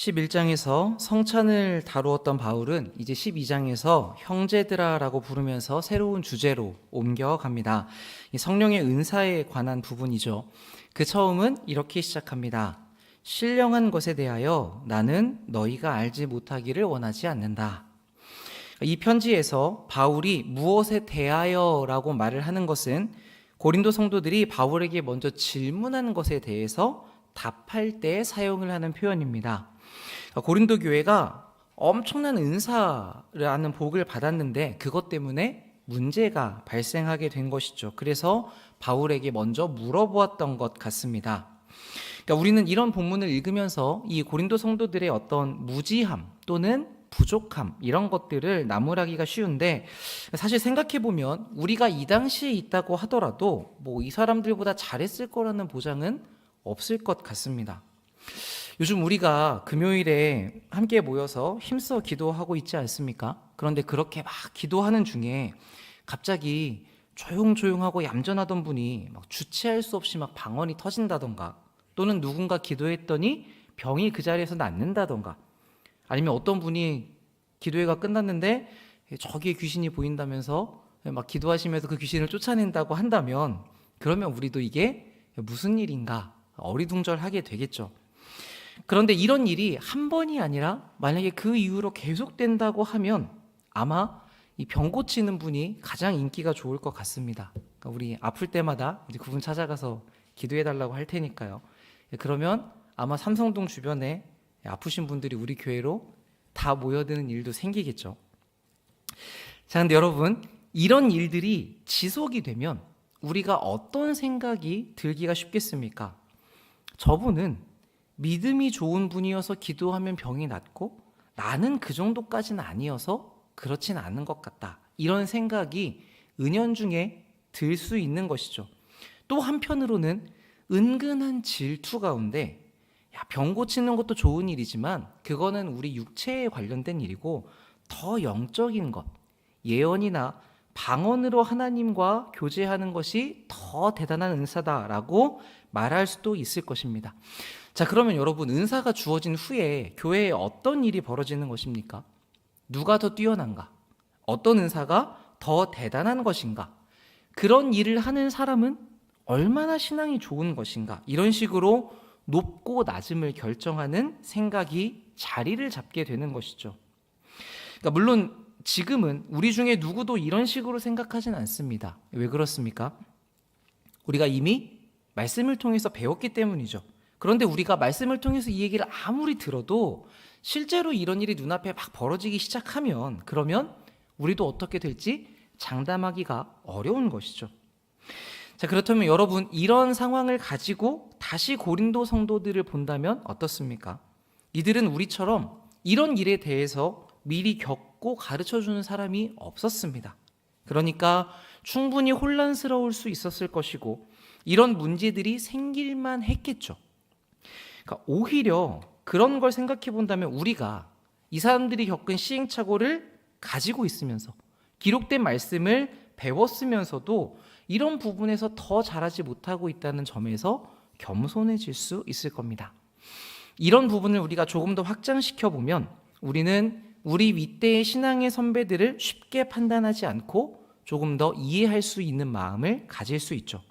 11장에서 성찬을 다루었던 바울은 이제 12장에서 형제들아라고 부르면서 새로운 주제로 옮겨갑니다. 이 성령의 은사에 관한 부분이죠. 그 처음은 이렇게 시작합니다. 신령한 것에 대하여 나는 너희가 알지 못하기를 원하지 않는다. 이 편지에서 바울이 무엇에 대하여라고 말을 하는 것은 고린도 성도들이 바울에게 먼저 질문한 것에 대해서 답할 때 사용을 하는 표현입니다. 고린도 교회가 엄청난 은사라는 복을 받았는데 그것 때문에 문제가 발생하게 된 것이죠. 그래서 바울에게 먼저 물어보았던 것 같습니다. 그러니까 우리는 이런 본문을 읽으면서 이 고린도 성도들의 어떤 무지함 또는 부족함 이런 것들을 나무라기가 쉬운데, 사실 생각해보면 우리가 이 당시에 있다고 하더라도 이 사람들보다 잘했을 거라는 보장은 없을 것 같습니다. 요즘 우리가 금요일에 함께 모여서 힘써 기도하고 있지 않습니까? 그런데 그렇게 막 기도하는 중에 갑자기 조용조용하고 얌전하던 분이 막 주체할 수 없이 막 방언이 터진다던가, 또는 누군가 기도했더니 병이 그 자리에서 낫는다던가, 아니면 어떤 분이 기도회가 끝났는데 저기에 귀신이 보인다면서 막 기도하시면서 그 귀신을 쫓아낸다고 한다면, 그러면 우리도 이게 무슨 일인가 어리둥절하게 되겠죠. 그런데 이런 일이 한 번이 아니라 만약에 그 이후로 계속된다고 하면 아마 이 병 고치는 분이 가장 인기가 좋을 것 같습니다. 그러니까 우리 아플 때마다 이제 그분 찾아가서 기도해달라고 할 테니까요. 그러면 아마 삼성동 주변에 아프신 분들이 우리 교회로 다 모여드는 일도 생기겠죠. 자, 근데 여러분, 이런 일들이 지속이 되면 우리가 어떤 생각이 들기가 쉽겠습니까? 저분은 믿음이 좋은 분이어서 기도하면 병이 낫고 나는 그 정도까지는 아니어서 그렇진 않은 것 같다, 이런 생각이 은연중에 들 수 있는 것이죠. 또 한편으로는 은근한 질투 가운데 병 고치는 것도 좋은 일이지만 그거는 우리 육체에 관련된 일이고 더 영적인 것, 예언이나 방언으로 하나님과 교제하는 것이 더 대단한 은사다라고 말할 수도 있을 것입니다. 자, 그러면 여러분, 은사가 주어진 후에 교회에 어떤 일이 벌어지는 것입니까? 누가 더 뛰어난가? 어떤 은사가 더 대단한 것인가? 그런 일을 하는 사람은 얼마나 신앙이 좋은 것인가? 이런 식으로 높고 낮음을 결정하는 생각이 자리를 잡게 되는 것이죠. 그러니까 물론 지금은 우리 중에 누구도 이런 식으로 생각하진 않습니다. 왜 그렇습니까? 우리가 이미 말씀을 통해서 배웠기 때문이죠. 그런데 우리가 말씀을 통해서 이 얘기를 아무리 들어도 실제로 이런 일이 눈앞에 막 벌어지기 시작하면, 그러면 우리도 어떻게 될지 장담하기가 어려운 것이죠. 자, 그렇다면 여러분, 이런 상황을 가지고 다시 고린도 성도들을 본다면 어떻습니까? 이들은 우리처럼 이런 일에 대해서 미리 겪고 가르쳐주는 사람이 없었습니다. 그러니까 충분히 혼란스러울 수 있었을 것이고 이런 문제들이 생길만 했겠죠. 그러니까 오히려 그런 걸 생각해 본다면 우리가 이 사람들이 겪은 시행착오를 가지고 있으면서 기록된 말씀을 배웠으면서도 이런 부분에서 더 잘하지 못하고 있다는 점에서 겸손해질 수 있을 겁니다. 이런 부분을 우리가 조금 더 확장시켜 보면 우리는 우리 윗대의 신앙의 선배들을 쉽게 판단하지 않고 조금 더 이해할 수 있는 마음을 가질 수 있죠.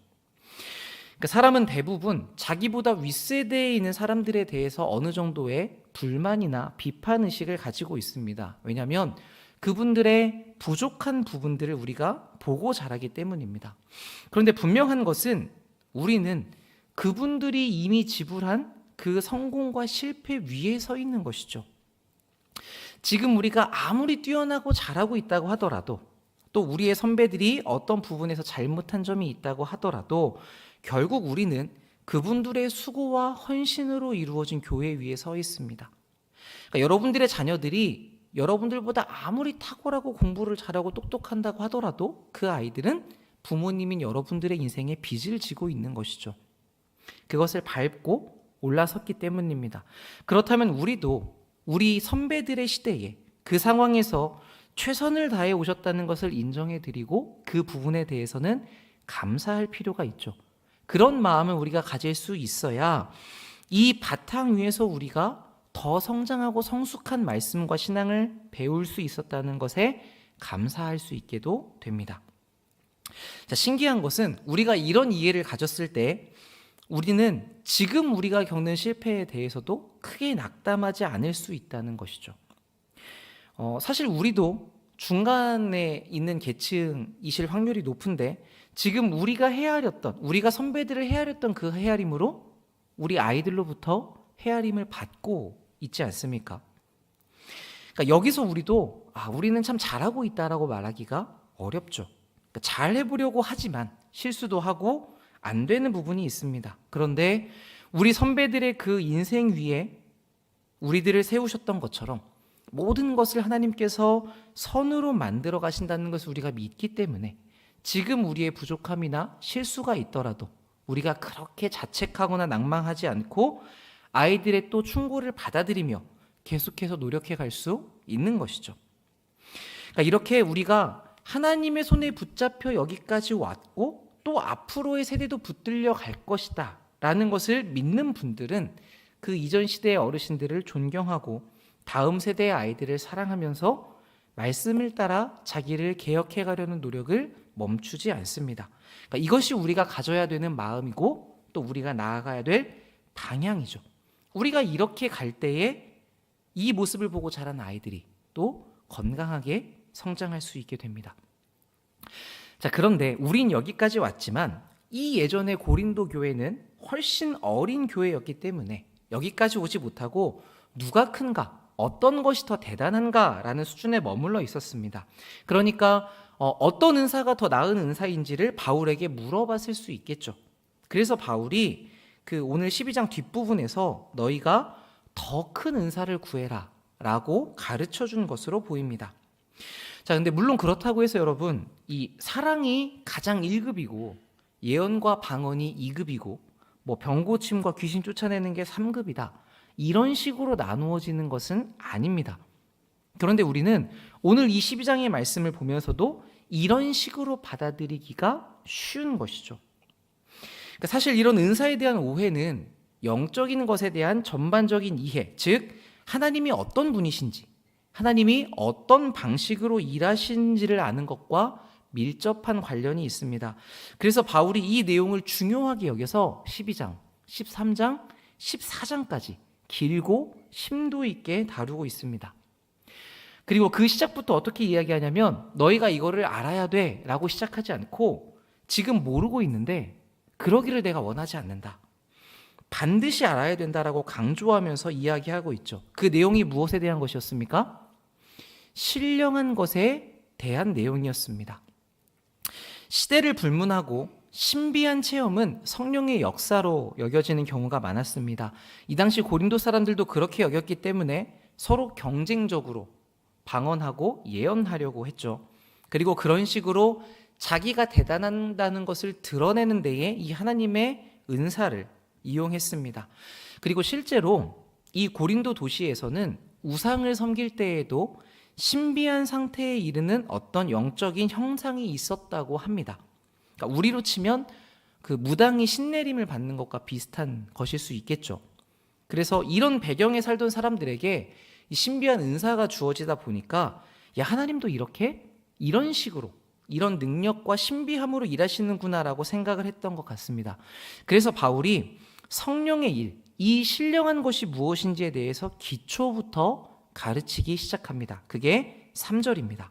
그러니까 사람은 대부분 자기보다 윗세대에 있는 사람들에 대해서 어느 정도의 불만이나 비판의식을 가지고 있습니다. 왜냐하면 그분들의 부족한 부분들을 우리가 보고 자라기 때문입니다. 그런데 분명한 것은 우리는 그분들이 이미 지불한 그 성공과 실패 위에 서 있는 것이죠. 지금 우리가 아무리 뛰어나고 잘하고 있다고 하더라도, 또 우리의 선배들이 어떤 부분에서 잘못한 점이 있다고 하더라도 결국 우리는 그분들의 수고와 헌신으로 이루어진 교회 위에 서 있습니다. 그러니까 여러분들의 자녀들이 여러분들보다 아무리 탁월하고 공부를 잘하고 똑똑한다고 하더라도 그 아이들은 부모님인 여러분들의 인생에 빚을 지고 있는 것이죠. 그것을 밟고 올라섰기 때문입니다. 그렇다면 우리도 우리 선배들의 시대에 그 상황에서 최선을 다해 오셨다는 것을 인정해 드리고 그 부분에 대해서는 감사할 필요가 있죠. 그런 마음을 우리가 가질 수 있어야 이 바탕 위에서 우리가 더 성장하고 성숙한 말씀과 신앙을 배울 수 있었다는 것에 감사할 수 있게도 됩니다. 자, 신기한 것은 우리가 이런 이해를 가졌을 때 우리는 지금 우리가 겪는 실패에 대해서도 크게 낙담하지 않을 수 있다는 것이죠. 사실 우리도 중간에 있는 계층이실 확률이 높은데 지금 우리가 헤아렸던, 우리가 선배들을 헤아렸던 그 헤아림으로 우리 아이들로부터 헤아림을 받고 있지 않습니까? 그러니까 여기서 우리도 우리는 참 잘하고 있다라고 말하기가 어렵죠. 그러니까 잘 해보려고 하지만 실수도 하고 안 되는 부분이 있습니다. 그런데 우리 선배들의 그 인생 위에 우리들을 세우셨던 것처럼 모든 것을 하나님께서 선으로 만들어 가신다는 것을 우리가 믿기 때문에 지금 우리의 부족함이나 실수가 있더라도 우리가 그렇게 자책하거나 낭망하지 않고 아이들의 또 충고를 받아들이며 계속해서 노력해 갈 수 있는 것이죠. 그러니까 이렇게 우리가 하나님의 손에 붙잡혀 여기까지 왔고 또 앞으로의 세대도 붙들려 갈 것이다 라는 것을 믿는 분들은 그 이전 시대의 어르신들을 존경하고 다음 세대의 아이들을 사랑하면서 말씀을 따라 자기를 개혁해 가려는 노력을 멈추지 않습니다. 그러니까 이것이 우리가 가져야 되는 마음이고 또 우리가 나아가야 될 방향이죠. 우리가 이렇게 갈 때에 이 모습을 보고 자란 아이들이 또 건강하게 성장할 수 있게 됩니다. 자, 그런데 우린 여기까지 왔지만 이 예전의 고린도 교회는 훨씬 어린 교회였기 때문에 여기까지 오지 못하고 누가 큰가, 어떤 것이 더 대단한가라는 수준에 머물러 있었습니다. 그러니까 어떤 은사가 더 나은 은사인지를 바울에게 물어봤을 수 있겠죠. 그래서 바울이 그 오늘 12장 뒷부분에서 너희가 더 큰 은사를 구해라 라고 가르쳐 준 것으로 보입니다. 자, 근데 물론 그렇다고 해서 여러분, 이 사랑이 가장 1급이고 예언과 방언이 2급이고 뭐 병고침과 귀신 쫓아내는 게 3급이다. 이런 식으로 나누어지는 것은 아닙니다. 그런데 우리는 오늘 이 12장의 말씀을 보면서도 이런 식으로 받아들이기가 쉬운 것이죠. 그러니까 사실 이런 은사에 대한 오해는 영적인 것에 대한 전반적인 이해, 즉 하나님이 어떤 분이신지, 하나님이 어떤 방식으로 일하신지를 아는 것과 밀접한 관련이 있습니다. 그래서 바울이 이 내용을 중요하게 여겨서 12장, 13장, 14장까지 길고 심도 있게 다루고 있습니다. 그리고 그 시작부터 어떻게 이야기하냐면 너희가 이거를 알아야 돼 라고 시작하지 않고 지금 모르고 있는데 그러기를 내가 원하지 않는다. 반드시 알아야 된다라고 강조하면서 이야기하고 있죠. 그 내용이 무엇에 대한 것이었습니까? 신령한 것에 대한 내용이었습니다. 시대를 불문하고 신비한 체험은 성령의 역사로 여겨지는 경우가 많았습니다. 이 당시 고린도 사람들도 그렇게 여겼기 때문에 서로 경쟁적으로 방언하고 예언하려고 했죠. 그리고 그런 식으로 자기가 대단하다는 것을 드러내는 데에 이 하나님의 은사를 이용했습니다. 그리고 실제로 이 고린도 도시에서는 우상을 섬길 때에도 신비한 상태에 이르는 어떤 영적인 형상이 있었다고 합니다. 그러니까 우리로 치면 그 무당이 신내림을 받는 것과 비슷한 것일 수 있겠죠. 그래서 이런 배경에 살던 사람들에게 이 신비한 은사가 주어지다 보니까 야, 하나님도 이렇게 이런 식으로 이런 능력과 신비함으로 일하시는구나라고 생각을 했던 것 같습니다. 그래서 바울이 성령의 일, 이 신령한 것이 무엇인지에 대해서 기초부터 가르치기 시작합니다. 그게 3절입니다.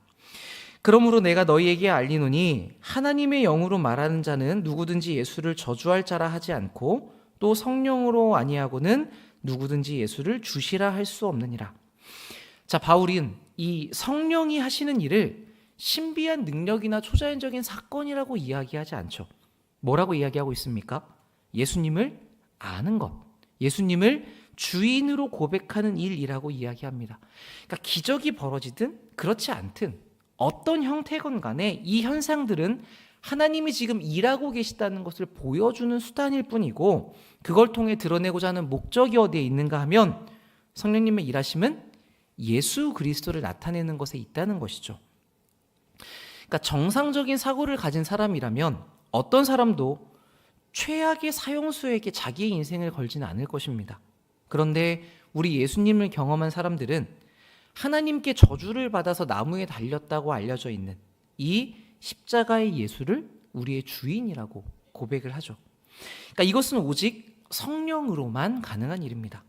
그러므로 내가 너희에게 알리노니 하나님의 영으로 말하는 자는 누구든지 예수를 저주할 자라 하지 않고 또 성령으로 아니하고는 누구든지 예수를 주시라 할 수 없느니라. 자, 바울은 이 성령이 하시는 일을 신비한 능력이나 초자연적인 사건이라고 이야기하지 않죠. 뭐라고 이야기하고 있습니까? 예수님을 아는 것, 예수님을 주인으로 고백하는 일이라고 이야기합니다. 그러니까 기적이 벌어지든 그렇지 않든 어떤 형태건 간에 이 현상들은 하나님이 지금 일하고 계시다는 것을 보여주는 수단일 뿐이고 그걸 통해 드러내고자 하는 목적이 어디에 있는가 하면 성령님의 일하심은 예수 그리스도를 나타내는 것에 있다는 것이죠. 그러니까 정상적인 사고를 가진 사람이라면 어떤 사람도 최악의 사형수에게 자기의 인생을 걸지는 않을 것입니다. 그런데 우리 예수님을 경험한 사람들은 하나님께 저주를 받아서 나무에 달렸다고 알려져 있는 이 십자가의 예수를 우리의 주인이라고 고백을 하죠. 그러니까 이것은 오직 성령으로만 가능한 일입니다.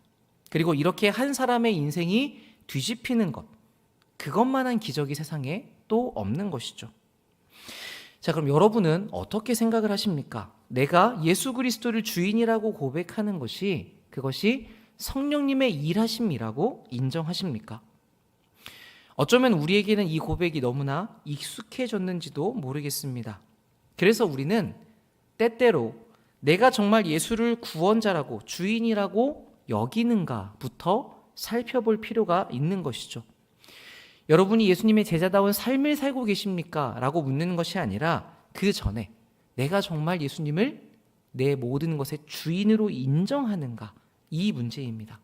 그리고 이렇게 한 사람의 인생이 뒤집히는 것, 그것만한 기적이 세상에 또 없는 것이죠. 자, 그럼 여러분은 어떻게 생각을 하십니까? 내가 예수 그리스도를 주인이라고 고백하는 것이 그것이 성령님의 일하심이라고 인정하십니까? 어쩌면 우리에게는 이 고백이 너무나 익숙해졌는지도 모르겠습니다. 그래서 우리는 때때로 내가 정말 예수를 구원자라고 주인이라고 여기는가부터 살펴볼 필요가 있는 것이죠. 여러분이 예수님의 제자다운 삶을 살고 계십니까? 라고 묻는 것이 아니라 그 전에 내가 정말 예수님을 내 모든 것의 주인으로 인정하는가? 이 문제입니다.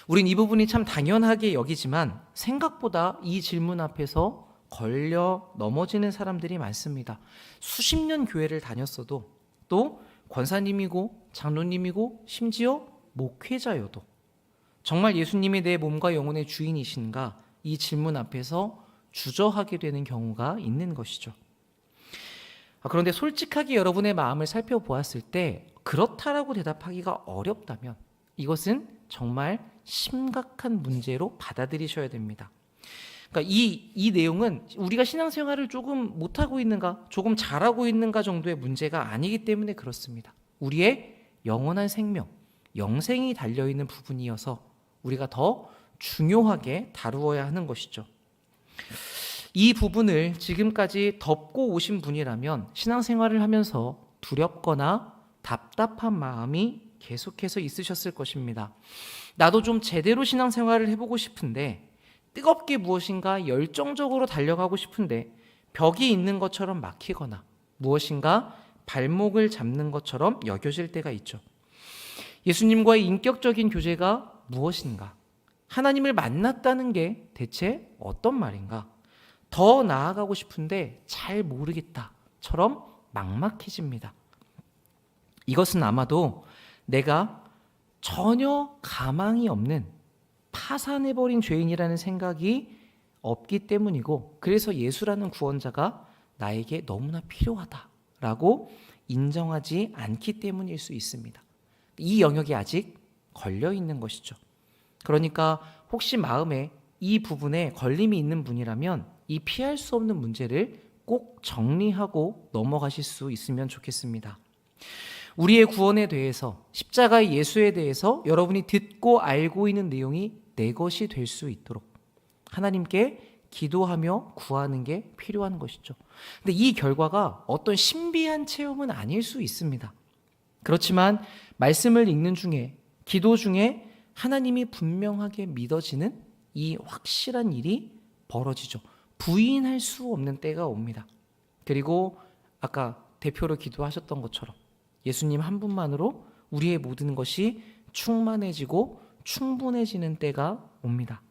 우린 이 부분이 참 당연하게 여기지만 생각보다 이 질문 앞에서 걸려 넘어지는 사람들이 많습니다. 수십 년 교회를 다녔어도 또 권사님이고 장로님이고 심지어 목회자여도 정말 예수님이 내 몸과 영혼의 주인이신가? 이 질문 앞에서 주저하게 되는 경우가 있는 것이죠. 그런데 솔직하게 여러분의 마음을 살펴보았을 때 그렇다라고 대답하기가 어렵다면 이것은 정말 심각한 문제로 받아들이셔야 됩니다. 그러니까 이 내용은 우리가 신앙생활을 조금 못하고 있는가, 조금 잘하고 있는가 정도의 문제가 아니기 때문에 그렇습니다. 우리의 영원한 생명, 영생이 달려있는 부분이어서 우리가 더 중요하게 다루어야 하는 것이죠. 이 부분을 지금까지 덮고 오신 분이라면 신앙생활을 하면서 두렵거나 답답한 마음이 계속해서 있으셨을 것입니다. 나도 좀 제대로 신앙생활을 해보고 싶은데 뜨겁게 무엇인가 열정적으로 달려가고 싶은데 벽이 있는 것처럼 막히거나 무엇인가 발목을 잡는 것처럼 여겨질 때가 있죠. 예수님과의 인격적인 교제가 무엇인가? 하나님을 만났다는 게 대체 어떤 말인가? 더 나아가고 싶은데 잘 모르겠다처럼 막막해집니다. 이것은 아마도 내가 전혀 가망이 없는 파산해버린 죄인이라는 생각이 없기 때문이고 그래서 예수라는 구원자가 나에게 너무나 필요하다라고 인정하지 않기 때문일 수 있습니다. 이 영역이 아직 걸려 있는 것이죠. 그러니까 혹시 마음에 이 부분에 걸림이 있는 분이라면 이 피할 수 없는 문제를 꼭 정리하고 넘어가실 수 있으면 좋겠습니다. 우리의 구원에 대해서 십자가의 예수에 대해서 여러분이 듣고 알고 있는 내용이 내 것이 될 수 있도록 하나님께 기도하며 구하는 게 필요한 것이죠. 근데 이 결과가 어떤 신비한 체험은 아닐 수 있습니다. 그렇지만 말씀을 읽는 중에 기도 중에 하나님이 분명하게 믿어지는 이 확실한 일이 벌어지죠. 부인할 수 없는 때가 옵니다. 그리고 아까 대표로 기도하셨던 것처럼 예수님 한 분만으로 우리의 모든 것이 충만해지고 충분해지는 때가 옵니다.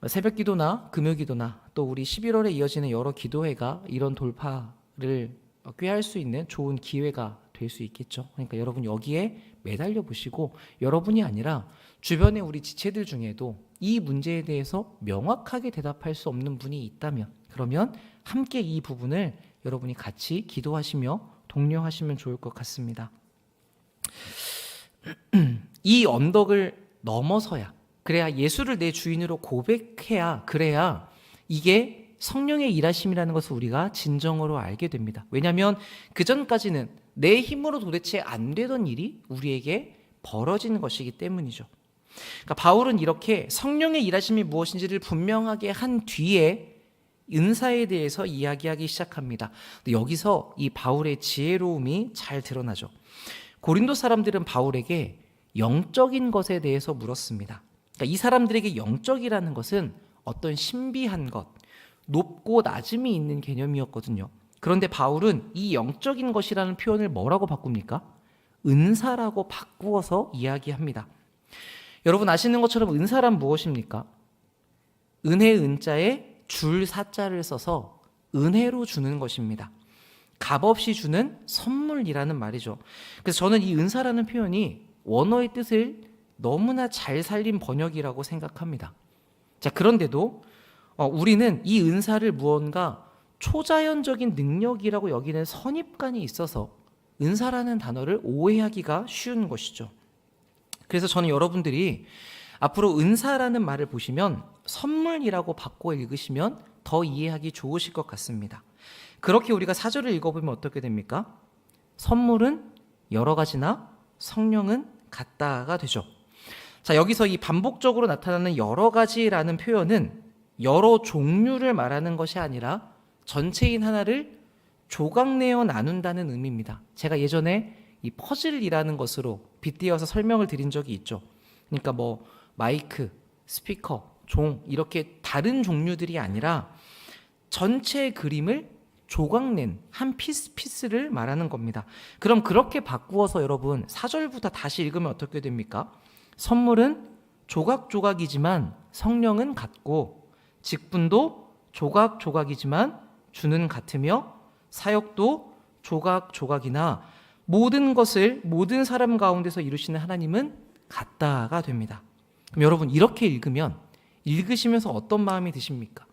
새벽 기도나 금요 기도나 또 우리 11월에 이어지는 여러 기도회가 이런 돌파를 꾀할 수 있는 좋은 기회가 될 수 있겠죠. 그러니까 여러분 여기에 매달려 보시고 여러분이 아니라 주변의 우리 지체들 중에도 이 문제에 대해서 명확하게 대답할 수 없는 분이 있다면 그러면 함께 이 부분을 여러분이 같이 기도하시며 독려하시면 좋을 것 같습니다. 이 언덕을 넘어서야 그래야 예수를 내 주인으로 고백해야 그래야 이게 성령의 일하심이라는 것을 우리가 진정으로 알게 됩니다. 왜냐하면 그전까지는 내 힘으로 도대체 안 되던 일이 우리에게 벌어지는 것이기 때문이죠. 그러니까 바울은 이렇게 성령의 일하심이 무엇인지를 분명하게 한 뒤에 은사에 대해서 이야기하기 시작합니다. 근데 여기서 이 바울의 지혜로움이 잘 드러나죠. 고린도 사람들은 바울에게 영적인 것에 대해서 물었습니다. 그러니까 이 사람들에게 영적이라는 것은 어떤 신비한 것, 높고 낮음이 있는 개념이었거든요. 그런데 바울은 이 영적인 것이라는 표현을 뭐라고 바꿉니까? 은사라고 바꾸어서 이야기합니다. 여러분 아시는 것처럼 은사란 무엇입니까? 은혜 은자에 줄 사자를 써서 은혜로 주는 것입니다. 값없이 주는 선물이라는 말이죠. 그래서 저는 이 은사라는 표현이 원어의 뜻을 너무나 잘 살린 번역이라고 생각합니다. 자, 그런데도 우리는 이 은사를 무언가 초자연적인 능력이라고 여기는 선입관이 있어서 은사라는 단어를 오해하기가 쉬운 것이죠. 그래서 저는 여러분들이 앞으로 은사라는 말을 보시면 선물이라고 바꿔 읽으시면 더 이해하기 좋으실 것 같습니다. 그렇게 우리가 4절을 읽어보면 어떻게 됩니까? 선물은 여러 가지나 성령은 같다가 되죠. 자, 여기서 이 반복적으로 나타나는 여러 가지라는 표현은 여러 종류를 말하는 것이 아니라 전체인 하나를 조각내어 나눈다는 의미입니다. 제가 예전에 이 퍼즐이라는 것으로 빗대어서 설명을 드린 적이 있죠. 그러니까 뭐 마이크, 스피커, 종 이렇게 다른 종류들이 아니라 전체 그림을 조각낸 한 피스를 말하는 겁니다. 그럼 그렇게 바꾸어서 여러분 4절부터 다시 읽으면 어떻게 됩니까? 선물은 조각조각이지만 성령은 같고, 직분도 조각조각이지만 주는 같으며, 사역도 조각조각이나 모든 것을 모든 사람 가운데서 이루시는 하나님은 같다가 됩니다. 그럼 여러분 이렇게 읽으시면서 어떤 마음이 드십니까?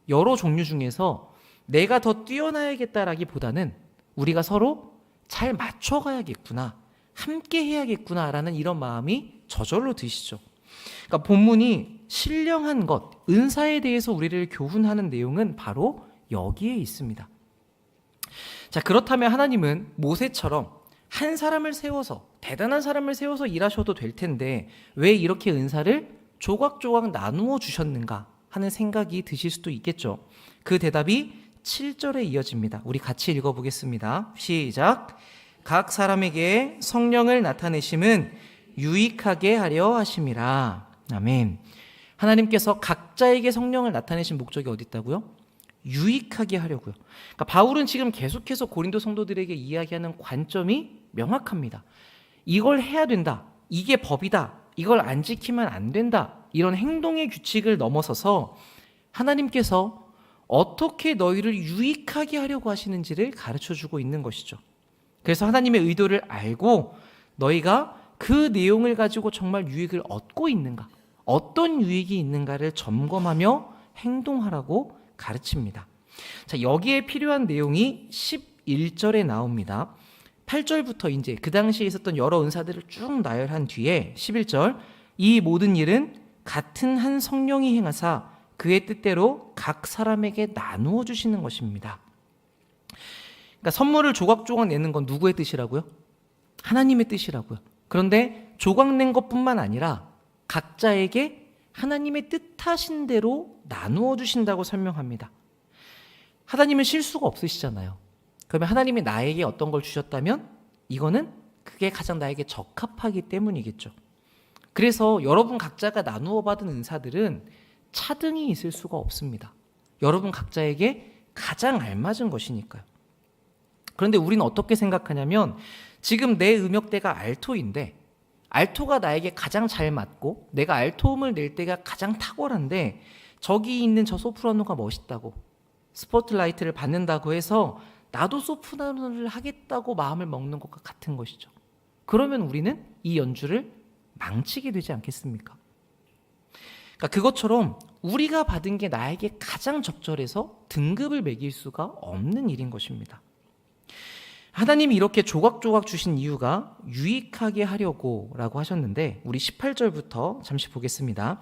여러 종류 중에서 내가 더 뛰어나야겠다라기보다는 우리가 서로 잘 맞춰가야겠구나, 함께 해야겠구나라는 이런 마음이 저절로 드시죠. 그러니까 본문이 신령한 것, 은사에 대해서 우리를 교훈하는 내용은 바로 여기에 있습니다. 자, 그렇다면 하나님은 모세처럼 한 사람을 세워서, 대단한 사람을 세워서 일하셔도 될 텐데 왜 이렇게 은사를 조각조각 나누어 주셨는가 하는 생각이 드실 수도 있겠죠. 그 대답이 7절에 이어집니다. 우리 같이 읽어보겠습니다. 시작. 각 사람에게 성령을 나타내심은 유익하게 하려 하심이라. 아멘. 하나님께서 각자에게 성령을 나타내신 목적이 어디 있다고요? 유익하게 하려고요. 그러니까 바울은 지금 계속해서 고린도 성도들에게 이야기하는 관점이 명확합니다. 이걸 해야 된다, 이게 법이다, 이걸 안 지키면 안 된다, 이런 행동의 규칙을 넘어서서 하나님께서 어떻게 너희를 유익하게 하려고 하시는지를 가르쳐주고 있는 것이죠. 그래서 하나님의 의도를 알고 너희가 그 내용을 가지고 정말 유익을 얻고 있는가, 어떤 유익이 있는가를 점검하며 행동하라고 가르칩니다. 자, 여기에 필요한 내용이 11절에 나옵니다. 8절부터 이제 그 당시에 있었던 여러 은사들을 쭉 나열한 뒤에 11절, 이 모든 일은 같은 한 성령이 행하사 그의 뜻대로 각 사람에게 나누어 주시는 것입니다. 그러니까 선물을 조각조각 내는 건 누구의 뜻이라고요? 하나님의 뜻이라고요. 그런데 조각낸 것뿐만 아니라 각자에게 하나님의 뜻하신 대로 나누어 주신다고 설명합니다. 하나님은 실수가 없으시잖아요. 그러면 하나님이 나에게 어떤 걸 주셨다면 이거는 그게 가장 나에게 적합하기 때문이겠죠. 그래서 여러분 각자가 나누어 받은 은사들은 차등이 있을 수가 없습니다. 여러분 각자에게 가장 알맞은 것이니까요. 그런데 우리는 어떻게 생각하냐면 지금 내 음역대가 알토인데 알토가 나에게 가장 잘 맞고 내가 알토음을 낼 때가 가장 탁월한데 저기 있는 저 소프라노가 멋있다고 스포트라이트를 받는다고 해서 나도 소프라노를 하겠다고 마음을 먹는 것과 같은 것이죠. 그러면 우리는 이 연주를 망치게 되지 않겠습니까? 그러니까 그것처럼 우리가 받은 게 나에게 가장 적절해서 등급을 매길 수가 없는 일인 것입니다. 하나님이 이렇게 조각조각 주신 이유가 유익하게 하려고 라고 하셨는데 우리 18절부터 잠시 보겠습니다.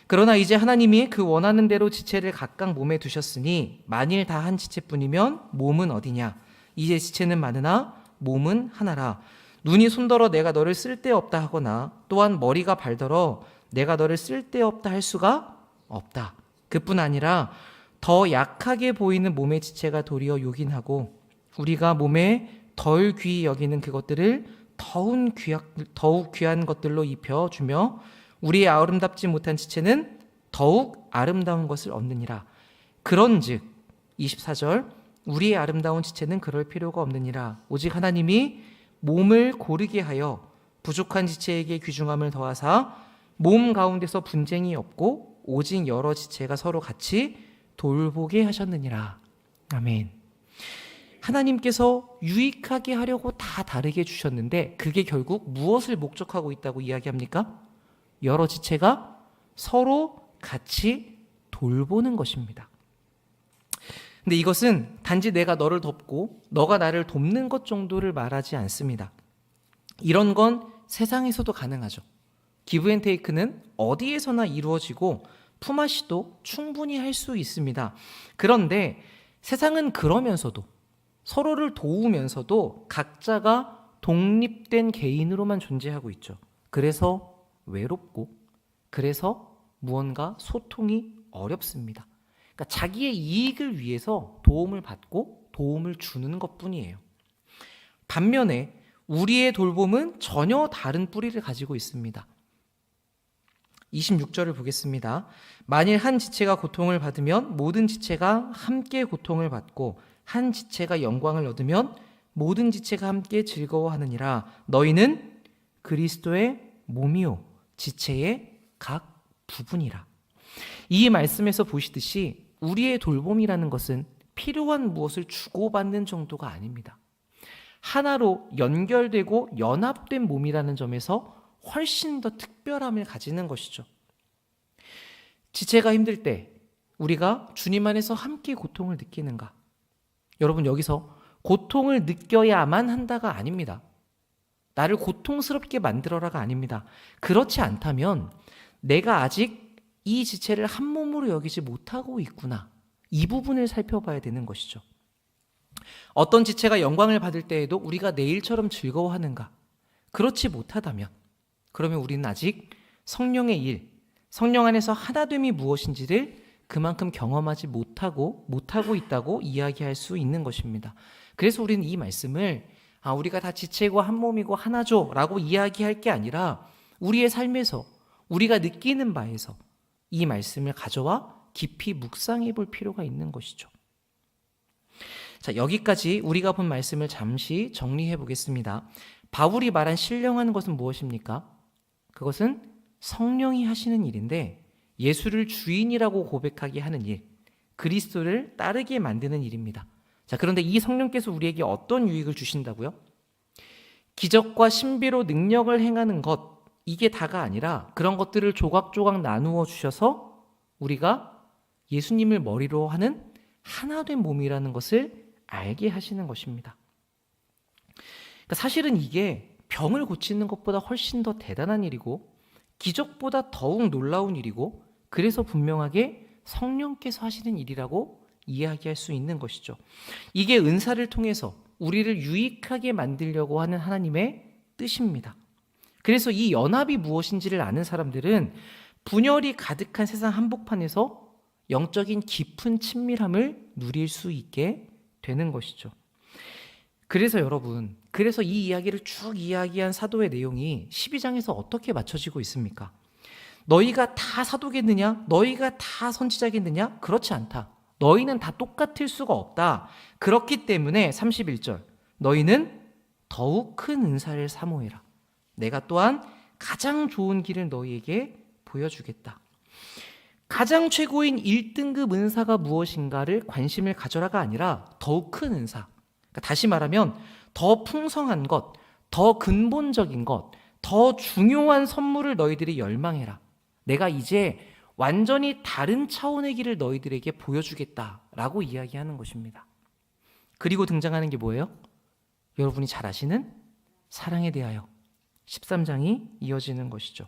그러나 이제 하나님이 그 원하는 대로 지체를 각각 몸에 두셨으니 만일 다 한 지체뿐이면 몸은 어디냐? 이제 지체는 많으나 몸은 하나라. 눈이 손더러 내가 너를 쓸데없다 하거나 또한 머리가 발더러 내가 너를 쓸데없다 할 수가 없다. 그뿐 아니라 더 약하게 보이는 몸의 지체가 도리어 요긴하고 우리가 몸에 덜 귀히 여기는 그것들을 더욱 귀한 것들로 입혀주며 우리의 아름답지 못한 지체는 더욱 아름다운 것을 얻느니라. 그런즉 24절 우리의 아름다운 지체는 그럴 필요가 없느니라. 오직 하나님이 몸을 고르게 하여 부족한 지체에게 귀중함을 더하사 몸 가운데서 분쟁이 없고 오직 여러 지체가 서로 같이 돌보게 하셨느니라. 아멘. 하나님께서 유익하게 하려고 다 다르게 주셨는데 그게 결국 무엇을 목적하고 있다고 이야기합니까? 여러 지체가 서로 같이 돌보는 것입니다. 근데 이것은 단지 내가 너를 돕고 너가 나를 돕는 것 정도를 말하지 않습니다. 이런 건 세상에서도 가능하죠. 기브앤테이크는 어디에서나 이루어지고 품앗이도 충분히 할 수 있습니다. 그런데 세상은 그러면서도 서로를 도우면서도 각자가 독립된 개인으로만 존재하고 있죠. 그래서 외롭고 그래서 무언가 소통이 어렵습니다. 그러니까 자기의 이익을 위해서 도움을 받고 도움을 주는 것뿐이에요. 반면에 우리의 돌봄은 전혀 다른 뿌리를 가지고 있습니다. 26절을 보겠습니다. 만일 한 지체가 고통을 받으면 모든 지체가 함께 고통을 받고 한 지체가 영광을 얻으면 모든 지체가 함께 즐거워하느니라. 너희는 그리스도의 몸이요 지체의 각 부분이라. 이 말씀에서 보시듯이 우리의 돌봄이라는 것은 필요한 무엇을 주고받는 정도가 아닙니다. 하나로 연결되고 연합된 몸이라는 점에서 훨씬 더 특별함을 가지는 것이죠. 지체가 힘들 때 우리가 주님 안에서 함께 고통을 느끼는가? 여러분, 여기서 고통을 느껴야만 한다가 아닙니다. 나를 고통스럽게 만들어라가 아닙니다. 그렇지 않다면 내가 아직 이 지체를 한 몸으로 여기지 못하고 있구나. 이 부분을 살펴봐야 되는 것이죠. 어떤 지체가 영광을 받을 때에도 우리가 내일처럼 즐거워하는가? 그렇지 못하다면 그러면 우리는 아직 성령의 일, 성령 안에서 하나됨이 무엇인지를 그만큼 경험하지 못하고 있다고 이야기할 수 있는 것입니다. 그래서 우리는 이 말씀을 우리가 다 지체고 한 몸이고 하나죠 라고 이야기할 게 아니라 우리의 삶에서 우리가 느끼는 바에서 이 말씀을 가져와 깊이 묵상해 볼 필요가 있는 것이죠. 자, 여기까지 우리가 본 말씀을 잠시 정리해 보겠습니다. 바울이 말한 신령한 것은 무엇입니까? 그것은 성령이 하시는 일인데 예수를 주인이라고 고백하게 하는 일, 그리스도를 따르게 만드는 일입니다. 자, 그런데 이 성령께서 우리에게 어떤 유익을 주신다고요? 기적과 신비로 능력을 행하는 것, 이게 다가 아니라 그런 것들을 조각조각 나누어 주셔서 우리가 예수님을 머리로 하는 하나된 몸이라는 것을 알게 하시는 것입니다. 그러니까 사실은 이게 병을 고치는 것보다 훨씬 더 대단한 일이고 기적보다 더욱 놀라운 일이고 그래서 분명하게 성령께서 하시는 일이라고 이야기할 수 있는 것이죠. 이게 은사를 통해서 우리를 유익하게 만들려고 하는 하나님의 뜻입니다. 그래서 이 연합이 무엇인지를 아는 사람들은 분열이 가득한 세상 한복판에서 영적인 깊은 친밀함을 누릴 수 있게 되는 것이죠. 그래서 여러분, 그래서 이 이야기를 쭉 이야기한 사도의 내용이 12장에서 어떻게 맞춰지고 있습니까? 너희가 다 사도겠느냐? 너희가 다 선지자겠느냐? 그렇지 않다. 너희는 다 똑같을 수가 없다. 그렇기 때문에 31절 너희는 더욱 큰 은사를 사모해라. 내가 또한 가장 좋은 길을 너희에게 보여주겠다. 가장 최고인 1등급 은사가 무엇인가를 관심을 가져라가 아니라 더욱 큰 은사. 그러니까 다시 말하면 더 풍성한 것, 더 근본적인 것, 더 중요한 선물을 너희들이 열망해라. 내가 이제 완전히 다른 차원의 길을 너희들에게 보여주겠다라고 이야기하는 것입니다. 그리고 등장하는 게 뭐예요? 여러분이 잘 아시는 사랑에 대하여 13장이 이어지는 것이죠.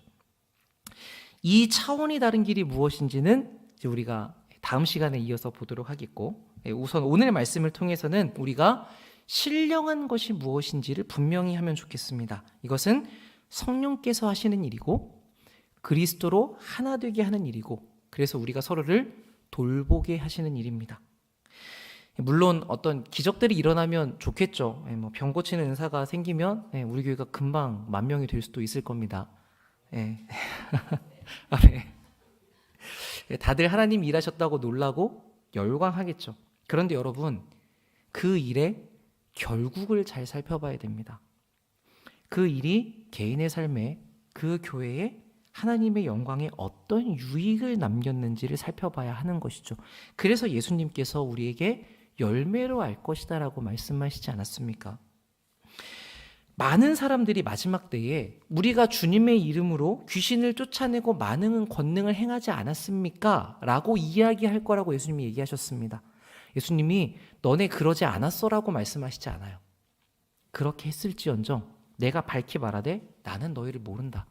이 차원이 다른 길이 무엇인지는 이제 우리가 다음 시간에 이어서 보도록 하겠고, 우선 오늘 말씀을 통해서는 우리가 신령한 것이 무엇인지를 분명히 하면 좋겠습니다. 이것은 성령께서 하시는 일이고 그리스도로 하나 되게 하는 일이고 그래서 우리가 서로를 돌보게 하시는 일입니다. 물론 어떤 기적들이 일어나면 좋겠죠. 병 고치는 은사가 생기면 우리 교회가 금방 10,000명이 될 수도 있을 겁니다. 네. 다들 하나님 일하셨다고 놀라고 열광하겠죠. 그런데 여러분, 그 일의 결국을 잘 살펴봐야 됩니다. 그 일이 개인의 삶에, 그 교회에 하나님의 영광에 어떤 유익을 남겼는지를 살펴봐야 하는 것이죠. 그래서 예수님께서 우리에게 열매로 알 것이다 라고 말씀하시지 않았습니까? 많은 사람들이 마지막 때에 우리가 주님의 이름으로 귀신을 쫓아내고 많은 권능을 행하지 않았습니까? 라고 이야기할 거라고 예수님이 얘기하셨습니다. 예수님이 너네 그러지 않았어 라고 말씀하시지 않아요. 그렇게 했을지언정 내가 밝히 말하되 나는 너희를 모른다.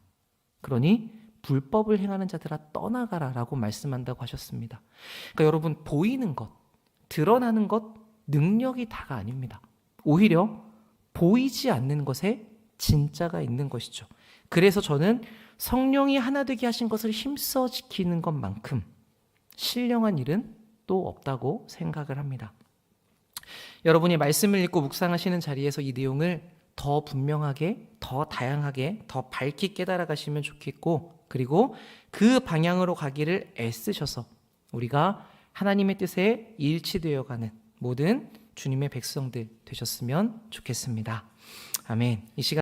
그러니 불법을 행하는 자들아 떠나가라 라고 말씀한다고 하셨습니다. 그러니까 여러분, 보이는 것, 드러나는 것, 능력이 다가 아닙니다. 오히려 보이지 않는 것에 진짜가 있는 것이죠. 그래서 저는 성령이 하나 되게 하신 것을 힘써 지키는 것만큼 신령한 일은 또 없다고 생각을 합니다. 여러분이 말씀을 읽고 묵상하시는 자리에서 이 내용을 더 분명하게, 더 다양하게, 더 밝게 깨달아 가시면 좋겠고, 그리고 그 방향으로 가기를 애쓰셔서 우리가 하나님의 뜻에 일치되어 가는 모든 주님의 백성들 되셨으면 좋겠습니다. 아멘. 이 시간